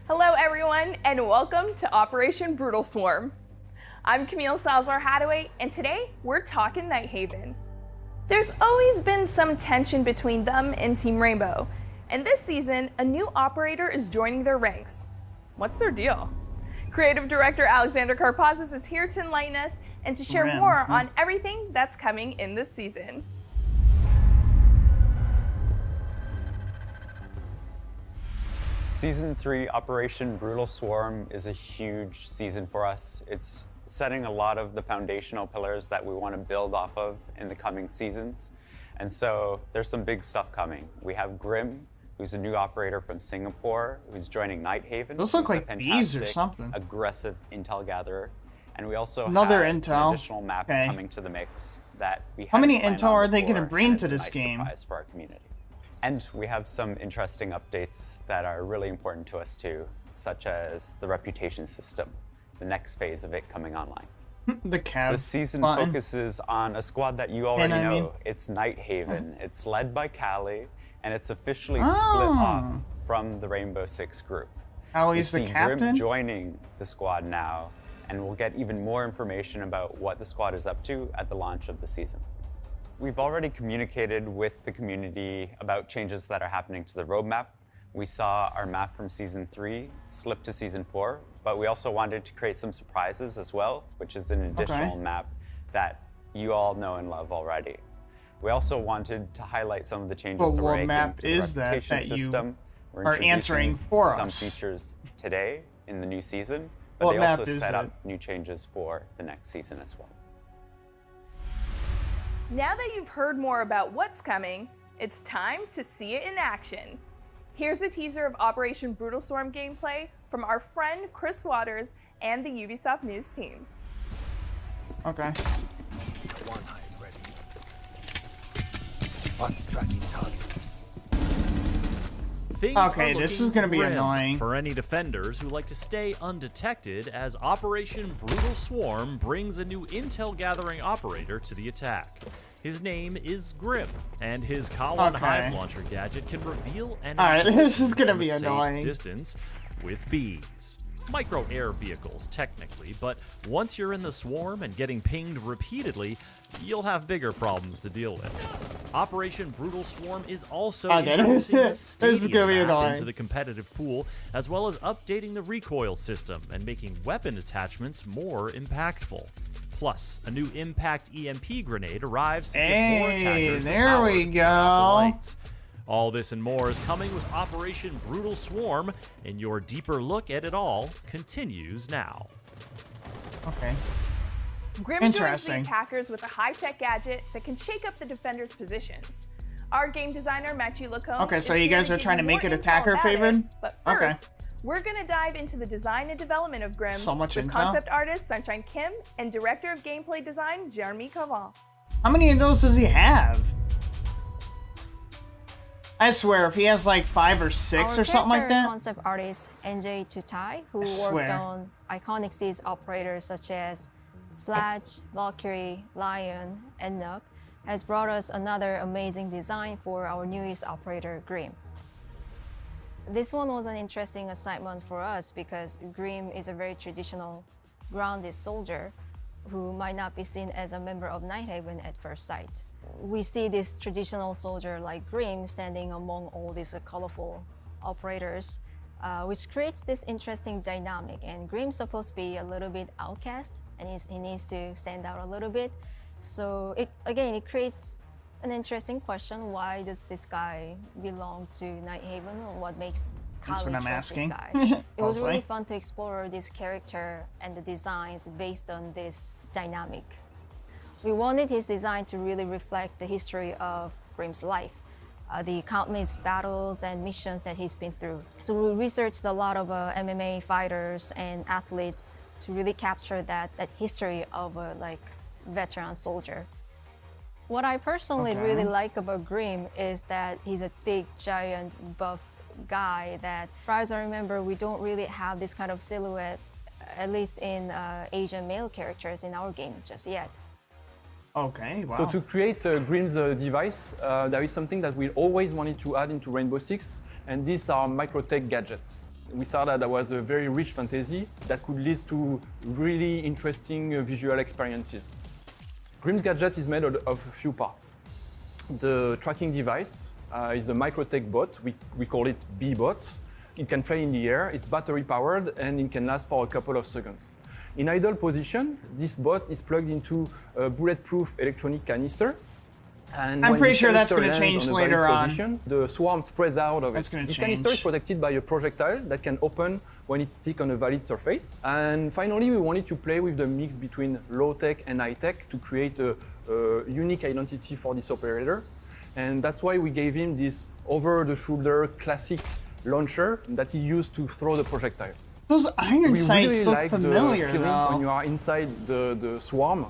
Hello everyone, and welcome to Operation Brutal Swarm. I'm Camille Salazar-Hadaway, and today we're talking Nighthaven. There's always been some tension between them and Team Rainbow, and this season, a new operator is joining their ranks. What's their deal? Creative Director Alexander Karpazis is here to enlighten us and to share more on everything that's coming in this season. Season 3, Operation Brutal Swarm, is a huge season for us. It's setting a lot of the foundational pillars that we want to build off of in the coming seasons. And so there's some big stuff coming. We have Grim, who's a new operator from Singapore, who's joining Nighthaven. Those look like bees or something. Aggressive intel gatherer. And we also Another have intel. an additional map coming to the mix that we How many hadn't intel planned on are they going to before, bring and to it's a this nice game? surprise for our community. And we have some interesting updates that are really important to us too, such as the reputation system, the next phase of it coming online. The cab The season button. focuses on a squad that you already know. It's Nighthaven. It's led by Callie, and it's officially split off from the Rainbow Six group. Callie's the we see captain? Grim joining the squad now, and we'll get even more information about what the squad is up to at the launch of the season. We've already communicated with the community about changes that are happening to the roadmap. We saw our map from Season 3 slip to Season 4, but we also wanted to create some surprises as well, which is an additional map that you all know and love already. We also wanted to highlight some of the changes that we're making map to the is reputation that you system. We're are answering for some us? features today in the new season, but What they map also is set it? up new changes for the next season as well. Now that you've heard more about what's coming, it's time to see it in action. Here's a teaser of Operation Brutal Swarm gameplay from our friend Chris Waters and the Ubisoft News team. Okay. One hive ready. What's tracking target? Things Okay, are this looking is gonna be grim annoying. for any defenders who like to stay undetected, as Operation Brutal Swarm brings a new intel gathering operator to the attack. His name is Grim, and his Colin Hive launcher gadget can reveal and this is gonna be safe annoying. distance with bees. Micro air vehicles, technically, but once you're in the swarm and getting pinged repeatedly, you'll have bigger problems to deal with. Operation Brutal Swarm is also introducing the This is gonna stadium be map annoying. into the competitive pool, as well as updating the recoil system and making weapon attachments more impactful. Plus, a new impact EMP grenade arrives to give more attackers the there power we to turn off the go. lights. All this and more is coming with Operation Brutal Swarm, and your deeper look at it all continues now. Okay. Grim joins the Interesting. attackers with a high-tech gadget that can shake up the defenders' positions. Our game designer, Matthew Lacombe, Okay, so is you here guys to are give trying you to make more it info attacker about it. favored? But Okay. first, we're gonna dive into the design and development of Grim So much with intel. concept artist Sunshine Kim and director of gameplay design Jeremy Cavan. How many of those does he have? I swear, if he has like 5 or 6 or something like that. Concept artist NJ Tutai, who I worked swear. on iconic Siege operators such as Sledge, Valkyrie, Lion, and Nook, has brought us another amazing design for our newest operator, Grim. This one was an interesting assignment for us because Grim is a very traditional, grounded soldier who might not be seen as a member of Nighthaven at first sight. We see this traditional soldier like Grim standing among all these colorful operators, which creates this interesting dynamic. And Grim's supposed to be a little bit outcast, and he needs to stand out a little bit. So it creates an interesting question: why does this guy belong to Nighthaven? What makes That's Kali what I'm trust asking. this guy? It was really Mostly. fun to explore this character and the designs based on this dynamic. We wanted his design to really reflect the history of Grim's life, the countless battles and missions that he's been through. So we researched a lot of MMA fighters and athletes to really capture that history of a veteran soldier. What I personally really like about Grim is that he's a big, giant, buffed guy that, as far as I remember, we don't really have this kind of silhouette, at least in Asian male characters in our game just yet. Okay, wow. So to create Grim's device, there is something that we always wanted to add into Rainbow Six, and these are microtech gadgets. we thought that was a very rich fantasy that could lead to really interesting visual experiences. Grimm's gadget is made of a few parts. The tracking device is a microtech bot. We call it B-bot. It can fly in the air, it's battery powered, and it can last for a couple of seconds. In idle position, this bot is plugged into a bulletproof electronic canister. And I'm when pretty this sure that's canister gonna lands change on a valid later on. position, the swarm spreads out of That's it. gonna This change. canister is protected by a projectile that can open when it's stick on a valid surface. And finally, we wanted to play with the mix between low-tech and high-tech to create a unique identity for this operator. And that's why we gave him this over-the-shoulder classic launcher that he used to throw the projectile. Those iron We sights really look like familiar the feeling though. when you are inside the swarm.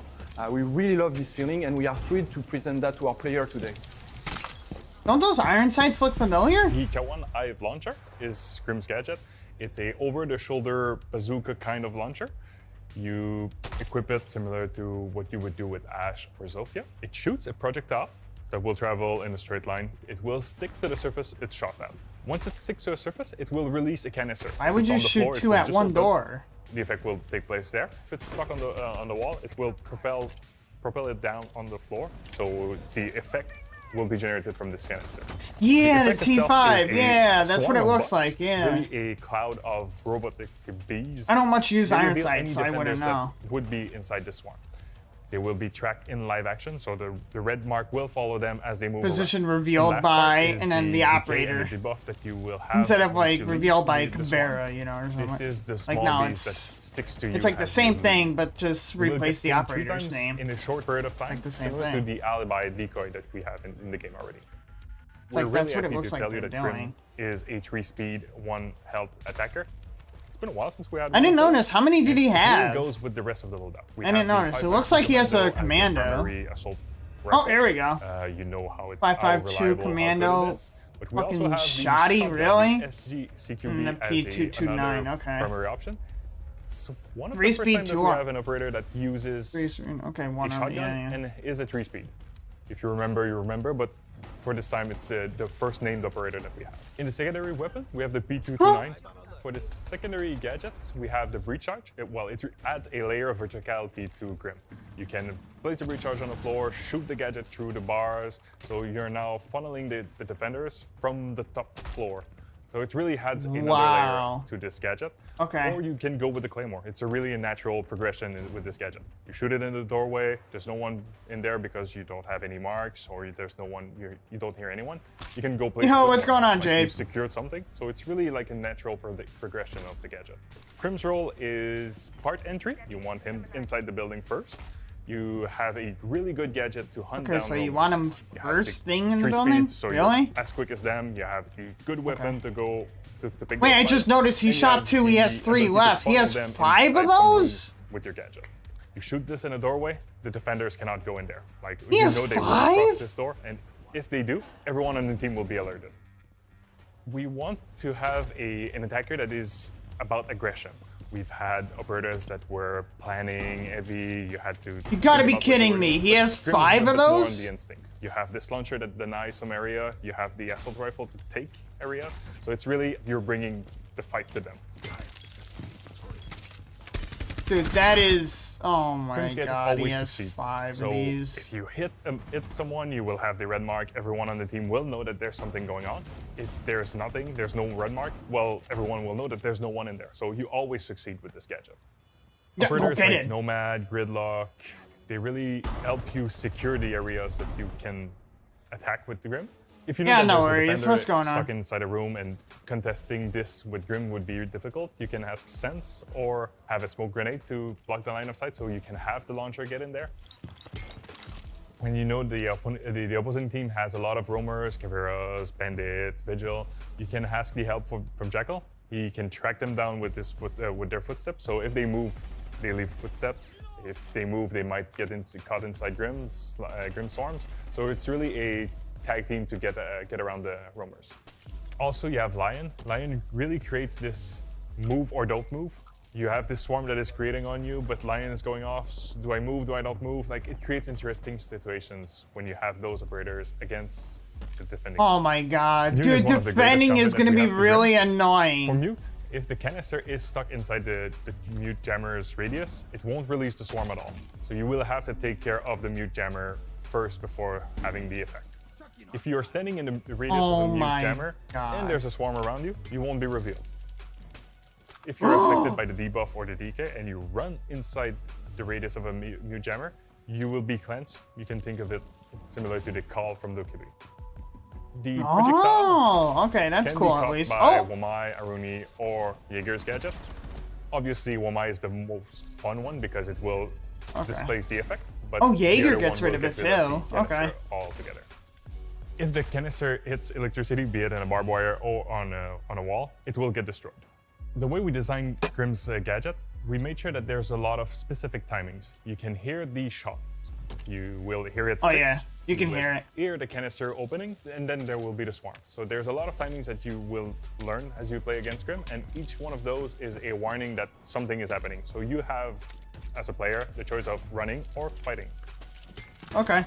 We really love this feeling, and we are thrilled to present that to our player today. Don't those iron sights look familiar? The K1 Hive launcher is Grimm's gadget. It's a over-the-shoulder bazooka kind of launcher. You equip it similar to what you would do with Ash or Zofia. It shoots a projectile that will travel in a straight line. It will stick to the surface it's shot at. Once it sticks to a surface, it will release a canister. Why If would it's you on the shoot floor, it two will at just one open. door? The effect will take place there. If it's stuck on the wall, it will propel it down on the floor. So the effect will be generated from this canister. Yeah, the effect itself T5. is a Yeah, that's what swarm it of looks bots, like. Yeah. Really a cloud of robotic bees. I don't much use They iron reveal any sights, so I wouldn't defenders know. that would be inside the swarm. They will be tracked in live action, so the red mark will follow them as they move Position around. revealed The last part by, is and then the decay and operator. the debuff that you will have Instead of once like you leave revealed by the swarm. Convera, you know, or something. This is the Like small no, beast that it's sticks to you. it's like the as same you thing, leave. but just You will replace the get pinged 3 operator's times name. in a short period of time, like the same similar thing. to the alibi decoy that we have in the game already. like We're that's really what it happy looks to like tell you they're that Grimm doing. is a 3-speed, 1-health attacker. It's been a while since we had. I didn't one of those. notice. How many did he It really have? goes with the rest of the loadout. We I didn't have the notice. It 5.2 looks like he has a as commando. primary assault Oh, rifle. there we go. You know how it 5.52 how reliable, how commando, good it is. But we fucking also have shoddy, the shotgun, really? the SG CQB And the as P229, another okay. primary option. It's one of 3 the first speed times that two we on- have an operator that uses Okay, a one on, shotgun yeah. and is a 3-speed. If you remember, you remember, but for this time, it's the first named operator that we have. In the secondary weapon, we have the P229. For the secondary gadgets, we have the breach charge. It adds a layer of verticality to Grimm. You can place the breach charge on the floor, shoot the gadget through the bars, so you're now funneling the defenders from the top floor. So it really adds another Wow. layer to this gadget. Okay. Or you can go with the Claymore. It's a really natural progression with this gadget. You shoot it in the doorway, there's no one in there because you don't have any marks, or there's no one, you don't hear anyone. You can go place Yo, it what's where, going on, like, Jade? you've secured something. So it's really like a natural progression of the gadget. Grimm's role is part entry. You want him inside the building first. You have a really good gadget to hunt Okay, down so you robots. want him You have first the thing in the 3 building? speeds, so Really? you're as quick as them. You have the good weapon to go to pick Wait, those I fights, just noticed he and you shot have 2, he the has 3 ability to left. He funnel has them 5 of inside some room those? with your gadget. You shoot this in a doorway, the defenders cannot go in there. Like He you has know they will 5? cross this door, and if they do, everyone on the team will be alerted. We want to have an attacker that is about aggression. We've had operators that were planning heavy. You had to. You gotta think be about kidding what me. you were He doing. has But Grimm is 5 a of bit more on those? the instinct. You have this launcher that denies some area. You have the assault rifle to take areas. So it's really you're bringing the fight to them. Dude, that is. Oh my Grimm's gadget god, he always has succeeds. 5 So of these. if you hit someone, you will have the red mark. Everyone on the team will know that there's something going on. If there's nothing, there's no red mark, well, everyone will know that there's no one in there. So you always succeed with this gadget. Yeah, Operators okay like then. Nomad, Gridlock, they really help you secure the areas that you can attack with the Grimm. If you know Yeah, that no there's a worries. defender What's going on? stuck inside a room and contesting this with Grimm would be difficult, you can ask Sense or have a smoke grenade to block the line of sight so you can have the launcher get in there. When you know the opposing team has a lot of roamers, Caveras, Bandit, Vigil, you can ask the help from Jackal. He can track them down with their footsteps. So if they move, they leave footsteps. If they move, they might get caught inside Grimm swarms. So it's really a tag team to get around the roamers. Also, you have Lion. Lion really creates this move or don't move. You have this swarm that is creating on you, but Lion is going off. Do I move? Do I not move? Like, it creates interesting situations when you have those operators against the defending. Oh my god. Mute is Dude, one of the greatest defending combos is that gonna we be have to really For annoying. Mute, If the canister is stuck inside the mute jammer's radius, it won't release the swarm at all. So you will have to take care of the mute jammer first before having the effect. If you are standing in the radius of the mute jammer and there's a swarm around you, you won't be revealed. If you're affected by the debuff or the DK and you run inside the radius of a mute jammer, you will be cleansed. You can think of it similar to the call from Dokkaebi. The projectile okay, that's can cool be at caught least. by Wamai, Aruni, or Jaeger's gadget. Obviously, Wamai is the most fun one because it will displace the effect. But Jaeger gets rid of it too. Okay. Altogether. If the canister hits electricity, be it in a barbed wire or on a wall, it will get destroyed. The way we designed Grimm's gadget, we made sure that there's a lot of specific timings. You can hear the shot. You will hear it stick. Oh yeah, you can hear it. Hear the canister opening, and then there will be the swarm. So there's a lot of timings that you will learn as you play against Grimm, and each one of those is a warning that something is happening. So you have, as a player, the choice of running or fighting. Okay.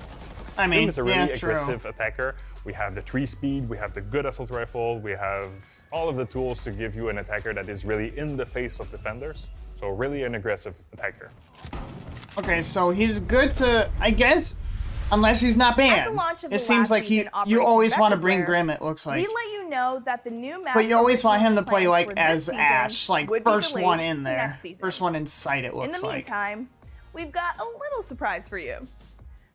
I mean, Grimm is a really aggressive attacker. We have the 3 speed, we have the good assault rifle, we have all of the tools to give you an attacker that is really in the face of defenders. So really an aggressive attacker. Okay, so he's good to, I guess, unless he's not At the banned. launch of the It seems last like season, you always Operation want to Vector bring Flare, Grimm, it looks like. We let you know that the new map. But you always want him to originally play planned like for as this season Ash, like would be first delayed one in to there. next season. First one in sight, it In looks the like. meantime, we've got a little surprise for you.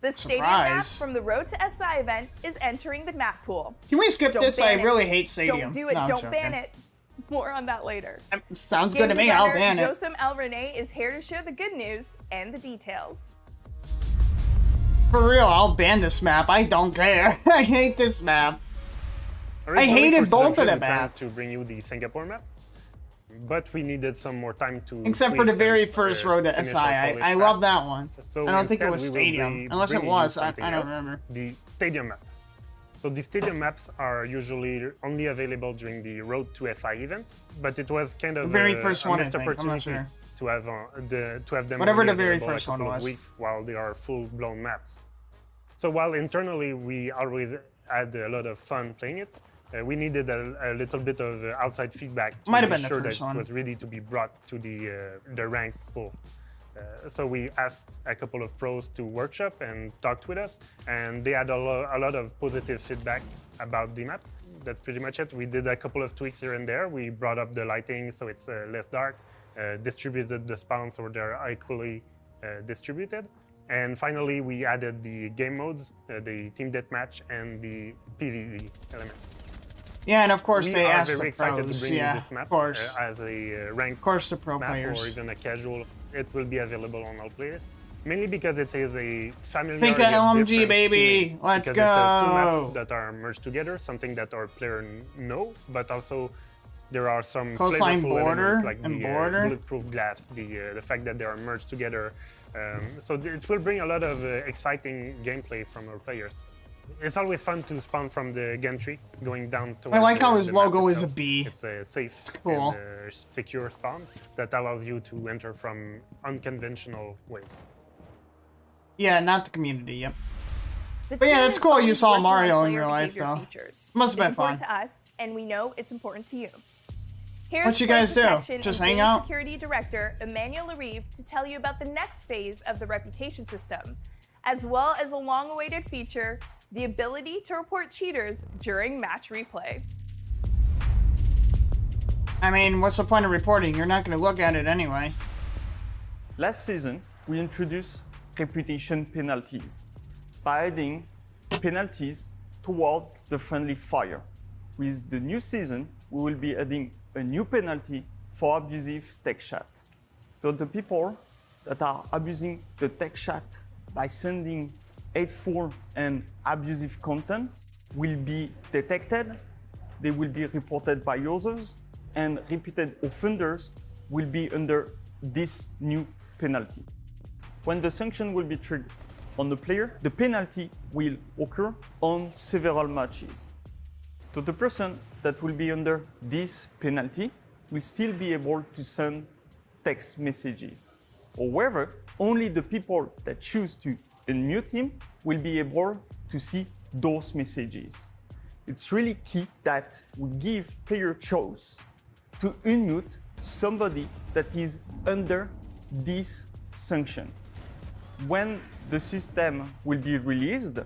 The stadium map Surprise. from the Road to SI event is entering the map pool. Can we skip Don't this? I ban it. really hate Stadium. Don't do it. No, I'm Don't ban joking. it. More on that later. Sounds Game good to me. I'll ban designer it. Josem El Rene is here to share the good news and the details. For real, I'll ban this map. I don't care. I hate this map. Originally, hated for both of Season 3, the we planned maps. to bring you the Singapore map, but we needed some more time to. Except for the tweak very and, first Road to finish SI. our I polished love path. that one. So I don't think it instead, was we will Stadium. be Unless it bringing you was. I something don't else, remember. The Stadium map. So the Stadium maps are usually only available during the Road to SI event, but it was kind of The very a first one, I missed think. I'm not opportunity sure. to have them Whatever only the very available first a couple one of was. weeks while they are full-blown maps. So while internally we always had a lot of fun playing it, we needed a little bit of outside feedback to Might have be been the sure that first one. it was ready to be brought to the ranked pool. So we asked a couple of pros to workshop and talked with us, and they had a lot of positive feedback about the map. That's pretty much it. We did a couple of tweaks here and there. We brought up the lighting so it's less dark, distributed the spawns so they're equally distributed. And finally, we added the game modes, the team deathmatch, and the PvE elements. Yeah, and of course We they are asked very the excited to pros. bring you Yeah, this map of course. as a ranked Of course, the pro map players. or even a casual. It will be available on all playlists. Mainly because it is a familiar Think of LMG, baby. Let's because it's two go. maps that are merged together, something that our player know, but also there are some Coastline flavorful border elements like and the border. bulletproof glass, the fact that they are merged together. So it will bring a lot of exciting gameplay from our players. It's always fun to spawn from the gantry, going down to. I like how his logo is a bee. It's a safe cool. and secure spawn that allows you to enter from unconventional ways. Yeah, not the community. Yep. The But yeah, team that's is cool you always saw working on Mario in player real life, behavior though. features. Must have been It's important fun. to us, and we know it's important to you. Here's What you Player guys do? Protection Just and hang Game out? Security Director Emmanuel Larive to tell you about the next phase of the reputation system, as well as a long-awaited feature, the ability to report cheaters during match replay. I mean, what's the point of reporting? You're not going to look at it anyway. Last season, we introduced reputation penalties by adding penalties toward the friendly fire. With the new season, we will be adding a new penalty for abusive tech chat. So the people that are abusing the tech chat by sending hateful and abusive content will be detected, they will be reported by users, and repeated offenders will be under this new penalty. When the sanction will be triggered on the player, the penalty will occur on several matches. So the person that will be under this penalty will still be able to send text messages. However, only the people that choose to unmute him will be able to see those messages. It's really key that we give player choice to unmute somebody that is under this sanction. When the system will be released,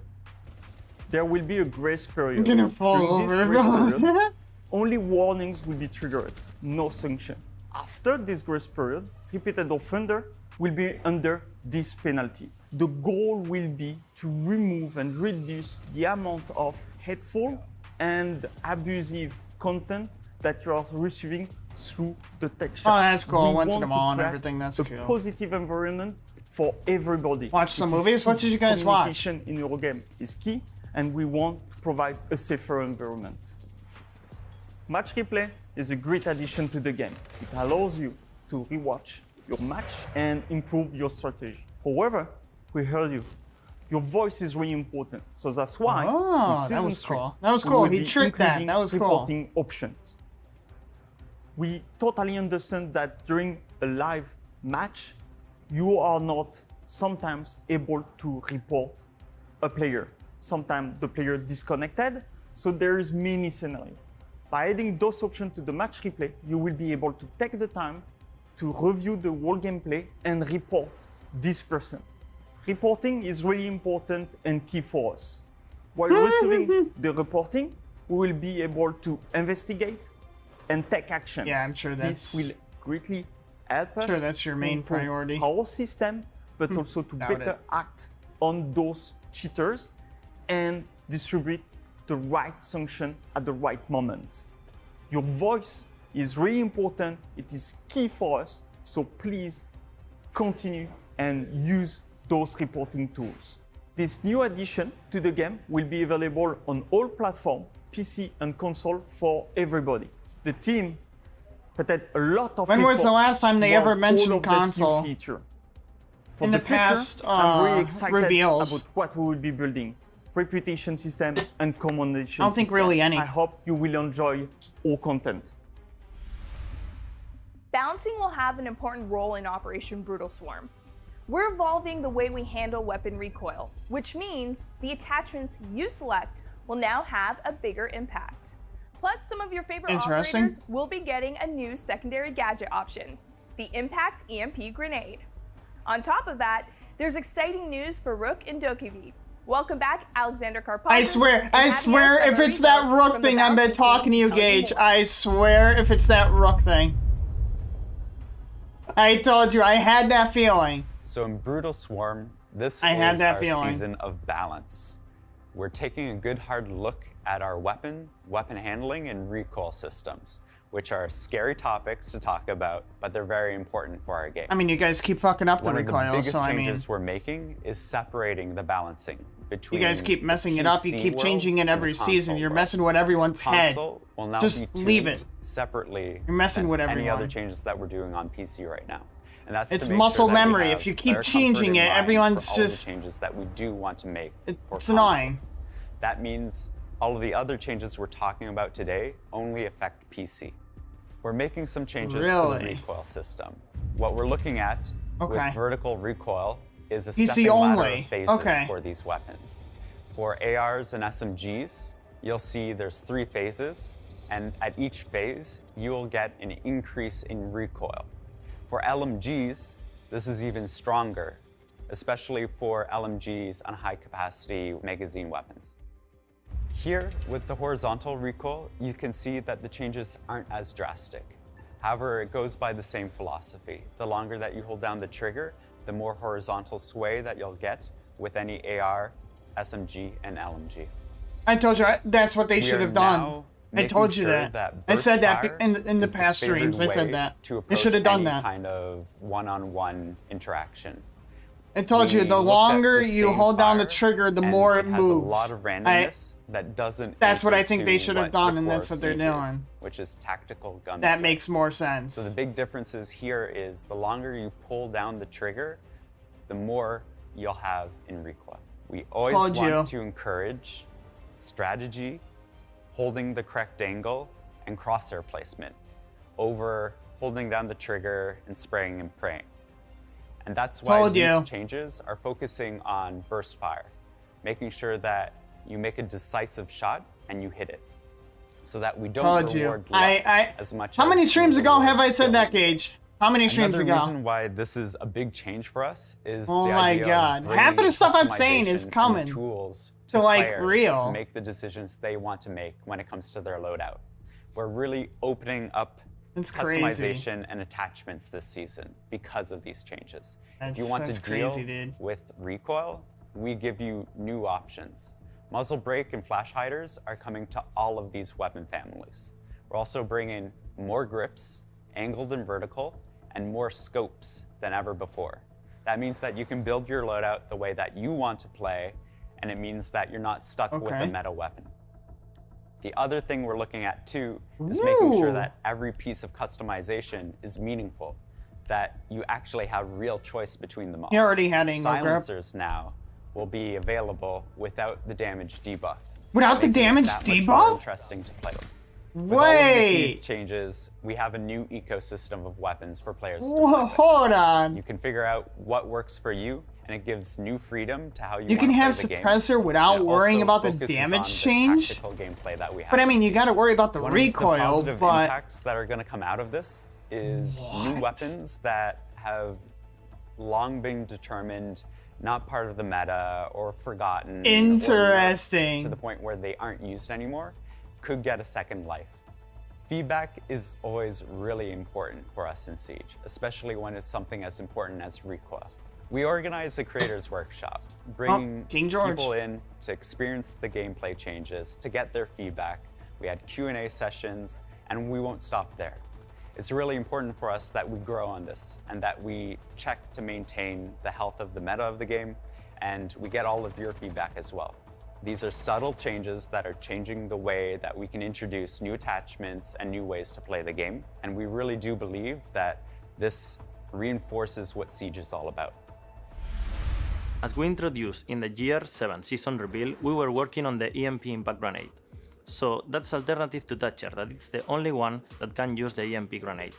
there will be a grace period. I'm gonna fall During this over. grace period, only warnings will be triggered, no sanction. After this grace period, repeated offender will be under this penalty. The goal will be to remove and reduce the amount of hateful and abusive content that you are receiving through the tech shop. Oh, that's cool. We Went to want the mall and create everything. That's a cool. positive environment for everybody. Watch some It is movies? key. What did you guys watch? Communication in your game is key, and we want to provide a safer environment. Match replay is a great addition to the game. It allows you to rewatch your match and improve your strategy. However, we heard you. Your voice is really important. So that's why Oh, in that season was 3, cool. That was we cool. will He be tricked that. including That was cool. reporting options. We totally understand that during a live match, you are not sometimes able to report a player. Sometimes the player disconnected, so there is many scenarios. By adding those options to the match replay, you will be able to take the time to review the whole gameplay and report this person. Reporting is really important and key for us. While receiving the reporting, we will be able to investigate and take actions. Yeah, I'm sure this that's- will greatly help us. Sure, that's your main improve priority. Our system, but also to Doubt better it. act on those cheaters and distribute the right sanction at the right moment. Your voice is really important. It is key for us. So please continue and use those reporting tools. This new addition to the game will be available on all platforms, PC and console for everybody. The team put a lot of When was the effort last time they ever toward mentioned all of this new console? feature. For In the the future, past, I'm really excited reveals. about what we will be building. Reputation system and commendation I don't think system. really any. I hope you will enjoy all content. Balancing will have an important role in Operation Brutal Swarm. We're evolving the way we handle weapon recoil, which means the attachments you select will now have a bigger impact. Plus, some of your favorite Interesting. operators will be getting a new secondary gadget option, the Impact EMP Grenade. On top of that, there's exciting news for Rook and Dokkaebi. Welcome back, Alexander Karpov. I swear, if it's that Rook thing I've been talking to you, Gage, I swear if it's that Rook thing. I told you, I had that feeling. So in Brutal Swarm, this I had is that our feeling. season of balance. We're taking a good hard look at our weapon handling, and recoil systems, which are scary topics to talk about, but they're very important for our game. I mean, you guys keep fucking up the One of the recoil, biggest so I mean, changes we're making is separating the balancing between you guys keep messing the it up. You PC keep world changing it and every the season. console You're world. messing with everyone's head. Console will now Just be leave tuned it. separately. You're messing than with any everyone. other changes that we're doing on PC right now. And that's It's to make muscle sure that we memory. have If you keep our comfort changing in it, mind everyone's for all of just- the changes that we do want to make for It's console. annoying. That means all of the other changes we're talking about today only affect PC. We're making some changes to Really? the recoil system. What we're looking at Okay. with vertical recoil is a PC stepping ladder only. of phases Okay. for these weapons. For ARs and SMGs, you'll see there's 3 phases, and at each phase, you'll get an increase in recoil. For LMGs, this is even stronger, especially for LMGs on high-capacity magazine weapons. Here, with the horizontal recoil, you can see that the changes aren't as drastic. However, it goes by the same philosophy. The longer that you hold down the trigger, the more horizontal sway that you'll get with any AR, SMG, and LMG. I told you, that's what they We should are have done. now I making told you sure that. I said burst that fire in the is past favored streams. I said way that. to They approach should have done any that. kind of one-on-one interaction. I told you, We the looked at longer you sustained hold down the fire, trigger, the and more it has moves. a lot of randomness that doesn't. That's what answer I think to they should have what done, the and core that's what they're Siege is, doing. which is tactical gun. That makes more sense. So the big differences here is the longer you pull down the trigger, the more you'll have in recoil. We always Told you. want to encourage strategy, holding the correct angle, and crosshair placement over holding down the trigger and spraying and praying. And that's why Told these you. changes are focusing on burst fire, making sure that you make a decisive shot and you hit it. so that we don't Told you. reward luck as much. How many as streams we ago have reward I said skill. that, Gage? How many streams Another ago? reason why this is a big change for us is Oh the my idea God. of Half of the bringing stuff I'm saying is customization and coming tools to, like, players real. to make the decisions they want to make when it comes to their loadout. We're really opening up It's crazy. customization and attachments this season because of these changes. If you want to That's deal crazy, dude. with recoil, we give you new options. Muzzle brake and flash hiders are coming to all of these weapon families. We're also bringing more grips, angled and vertical, and more scopes than ever before. That means that you can build your loadout the way that you want to play, and it means that you're not stuck with a meta weapon. The other thing we're looking at too is making sure that every piece of customization is meaningful, that you actually have real choice between them all. You already had angle grip. Silencers now will be available without the damage debuff. Without the making it damage that much more debuff? interesting to play with. With all of these new Wait. changes, we have a new ecosystem of weapons for players to Whoa, play with. hold on. You can figure out what works for you, and it gives new freedom to how you You can wanna have play the game. suppressor without And it worrying also about the focuses damage on the change? tactical gameplay that we have But I mean, this you season. gotta worry about the One recoil, of the positive but impacts that are going to come out of this is new weapons that have long been determined not part of the meta or forgotten. or Interesting. to the point where they aren't used anymore, could get a second life. Feedback is always really important for us in Siege, especially when it's something as important as recoil. We organize a creators workshop, bringing King George. people in to experience the gameplay changes, to get their feedback. We had Q&A sessions, and we won't stop there. It's really important for us that we grow on this and that we check to maintain the health of the meta of the game, and we get all of your feedback as well. These are subtle changes that are changing the way that we can introduce new attachments and new ways to play the game, and we really do believe that this reinforces what Siege is all about. As we introduced in the Y7S3 season reveal, we were working on the EMP impact grenade. So that's alternative to Thatcher, that it's the only one that can use the EMP grenade.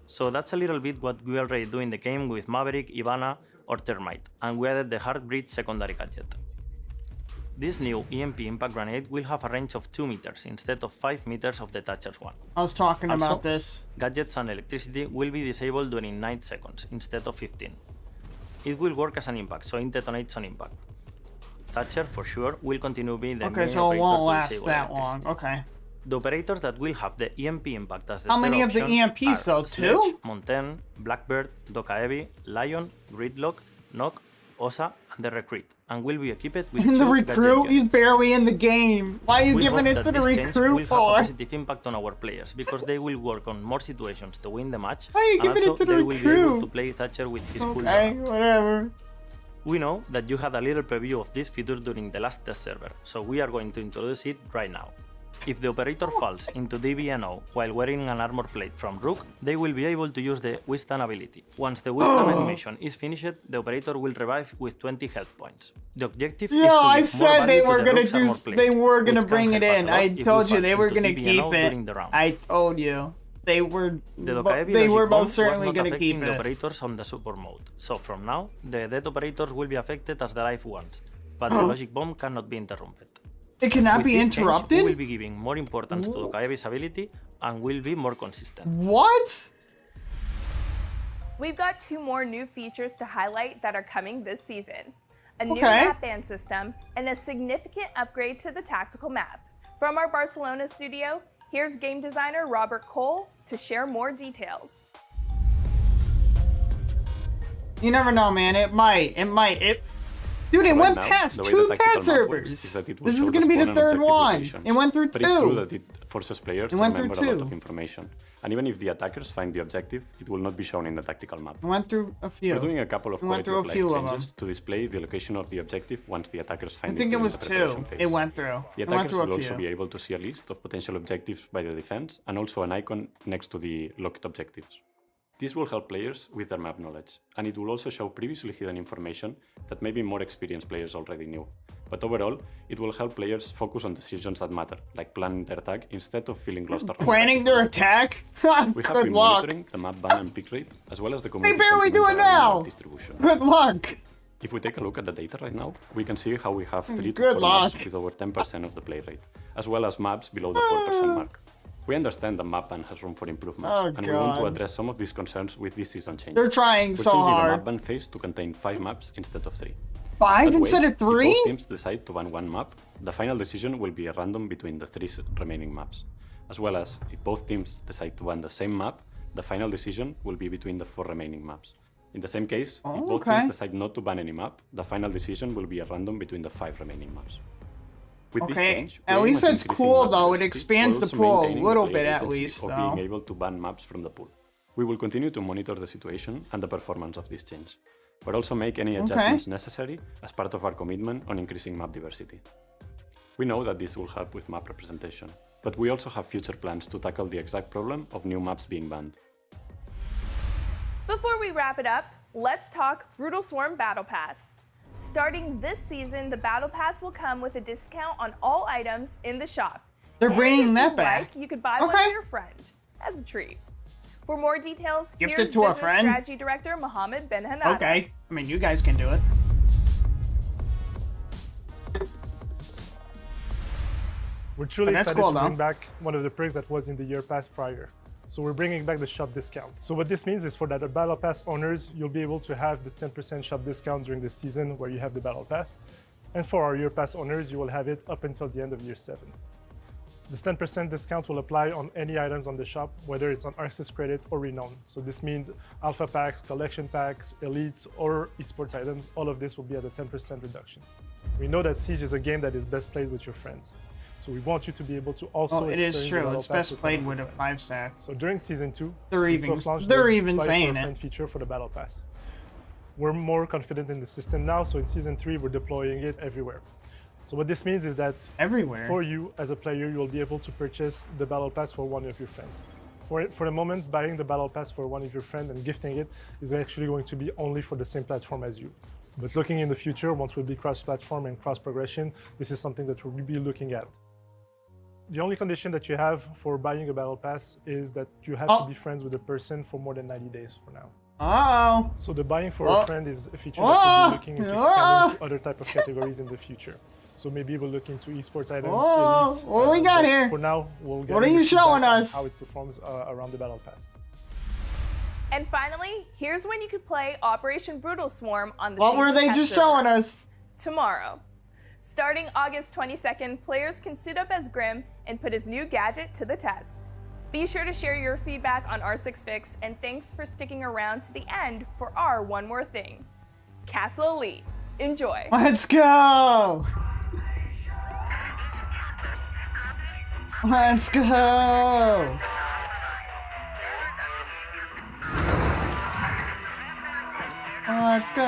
So that's a little bit what we already do in the game with Maverick, Ivana or Termite, and we added the Heartbreed secondary gadget. This new EMP impact grenade will have a range of 2 meters instead of 5 meters of the Thatcher's one. I was talking Also, about this. Gadgets and electricity will be disabled during 9 seconds instead of 15. It will work as an impact, so it detonates on impact. Thatcher, for sure, will continue being the Okay, main so it operator won't to last disable that electricity. long. Okay. The operators that will have the EMP impact as the How third many of the option EMPs though? are Sledge, Two? Montaigne, Blackbird, Dokaevi, Lion, Gridlock, Knock, Osa, and the Recruit, and will be equipped with And the 2 recruit? gadget He's units. barely in the game. Why are you We giving hope it that to the this change recruit will have a for? positive impact on our players because they will work on more situations to win the match, Why are you and giving it also to the they will be able recruit? to play Thatcher with his Okay, cooldown. whatever. We know that you had a little preview of this feature during the last test server, so we are going to introduce it right now. If the operator falls into DBNO while wearing an armor plate from Rook, they will be able to use the Withstand ability. Once the Withstand animation is finished, the operator will revive with 20 health points. The objective is to Yeah, give I more said they value to were the gonna Rook's do. armor plate, They were gonna which can bring it help us in. a lot I if we told you fall they were into gonna keep DBNO during the it. round. I told you they were. The Dokaevi They logic were bomb most certainly was not gonna affecting keep the it. operators on the support mode. So from now, the dead operators will be affected as the live ones, but the logic bomb cannot be interrupted. It cannot With be this change, interrupted. we will be giving more importance to Dokaevi's ability and will be more consistent. What? We've got 2 more new features to highlight that are coming this season. A new Okay. map ban system and a significant upgrade to the tactical map. From our Barcelona studio, here's game designer Robert Cole to share more details. You never know, man. It might. Dude, it went past 2 test servers. This is gonna be the 3rd one. It went through 2. But it's true that it forces players to went through remember a lot 2. of information. And even if the attackers find the objective, it will not be shown in the tactical map. It went through a few. We're doing a couple of We went quality through a of life few of them. changes to display the location of the objective once the attackers I find it think it during was the 2. preparation phase. It went through. The It went attackers through a will also few. be able to see a list of potential objectives by the defense and also an icon next to the locked objectives. This will help players with their map knowledge, and it will also show previously hidden information that maybe more experienced players already knew. But overall, it will help players focus on decisions that matter, like planning their attack instead of feeling lost around. Planning their attack? We have Good been luck. monitoring the map ban and pick rate, as well as the community barely do it sentiment around now. map distribution. Good luck. If we take a look at the data right now, we can see how we have 3 to Good 4 luck. maps with over 10% of the play rate, as well as maps below the 4% mark. We understand the map ban has room for improvement, and we want to address some of these concerns with this season change. They're trying We're so changing the hard. map ban phase to contain 5 maps instead of 3. 5 That instead way, of 3? If both teams decide to ban one map, the final decision will be a random between the 3 remaining maps. As well as, if both teams decide to ban the same map, the final decision will be between the 4 remaining maps. In the same case, if both teams decide not to ban any map, the final decision will be a random between the 5 remaining maps. With this change, at least it's cool though. It expands the pool a little bit at least of though. being able to ban maps from the pool. We will continue to monitor the situation and the performance of this change, but also make any adjustments necessary as part of our commitment on increasing map diversity. We know that this will help with map representation, but we also have future plans to tackle the exact problem of new maps being banned. Before we wrap it up, let's talk Brutal Swarm Battle Pass. Starting this season, the Battle Pass will come with a discount on all items in the shop. They're bringing And if that you back. like, you could buy one for your friend as a treat. For more details, Gift here's it to a Business friend? Strategy Director Mohammed Ben Hanada. Okay. I mean, you guys can do it. We're truly That's excited cool, to though. bring back one of the perks that was in the year pass prior. So we're bringing back the shop discount. So what this means is for that Battle Pass owners, you'll be able to have the 10% shop discount during the season where you have the Battle Pass. And for our year pass owners, you will have it up until the end of year 7. This 10% discount will apply on any items on the shop, whether it's on Arxis Credit or Renown. So this means Alpha Packs, Collection Packs, Elites, or Esports items. All of this will be at a 10% reduction. We know that Siege is a game that is best played with your friends. So we want you to be able to also it is experience the true. Battle It's Pass best played with a 5-stack. So during Season 2, They're we even- soft launched they're the even Buy for saying a Friend it. feature for the Battle Pass. We're more confident in the system now, so in Season 3, we're deploying it everywhere. So what this means is that everywhere for you as a player, you will be able to purchase the Battle Pass for one of your friends. For the moment, buying the Battle Pass for one of your friends and gifting it is actually going to be only for the same platform as you. But looking in the future, once we'll be cross-platform and cross-progression, this is something that we'll be looking at. The only condition that you have for buying a Battle Pass is that you have to be friends with a person for more than 90 days for now. Oh. So the buying for a friend is a feature that we'll be looking into expanding to other type of categories in the future. So maybe we'll look into esports items, elites. What we got but here? For now, we'll get What are into you showing feedback on us? how it performs around the Battle Pass. And finally, here's when you could play Operation Brutal Swarm on the What were season they test just server. showing us? Tomorrow. Starting August 22nd, players can suit up as Grim and put his new gadget to the test. Be sure to share your feedback on R6 Fix, and thanks for sticking around to the end for our One More Thing. Castle Elite. Enjoy. Let's go. Let's go. Let's go.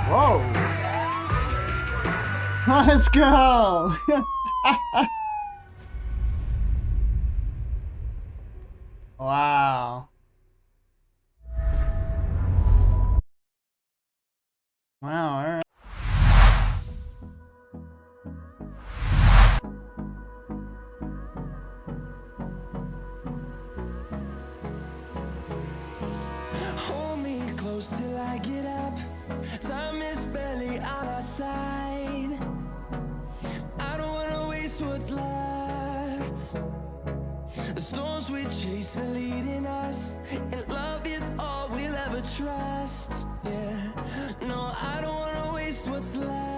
Whoa. Let's go. Wow. Wow, all right. Hold me close till I get up. Time is barely on our side. I don't wanna waste what's left. The storms we chase are leading us, and love is all we'll ever trust. Yeah, no, I don't wanna waste what's left.